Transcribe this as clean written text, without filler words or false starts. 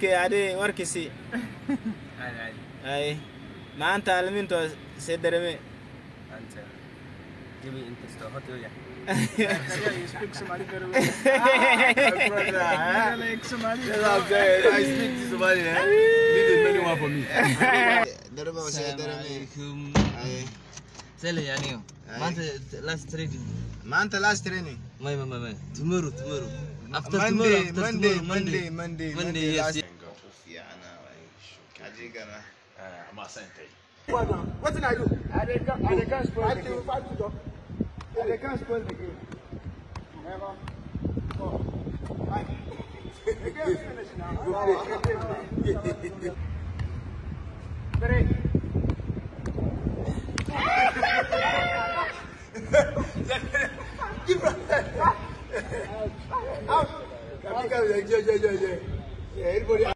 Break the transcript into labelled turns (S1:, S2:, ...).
S1: Okay, ade warkisi. Ay. Maanta alminto sedereme.
S2: Anta. Give me interest to hot ya.
S3: You speak Somali very well.
S4: I speak to Somali. Need a menu one for me.
S1: Darba sedereme. Ay.
S2: Sele yani. Last training.
S1: Maanta last training.
S2: My. Tomorrow. After Monday. Yes.
S3: What did I do? I can't spoil the game. I can't spoil the game. Never. The game is finished now. Three. Out.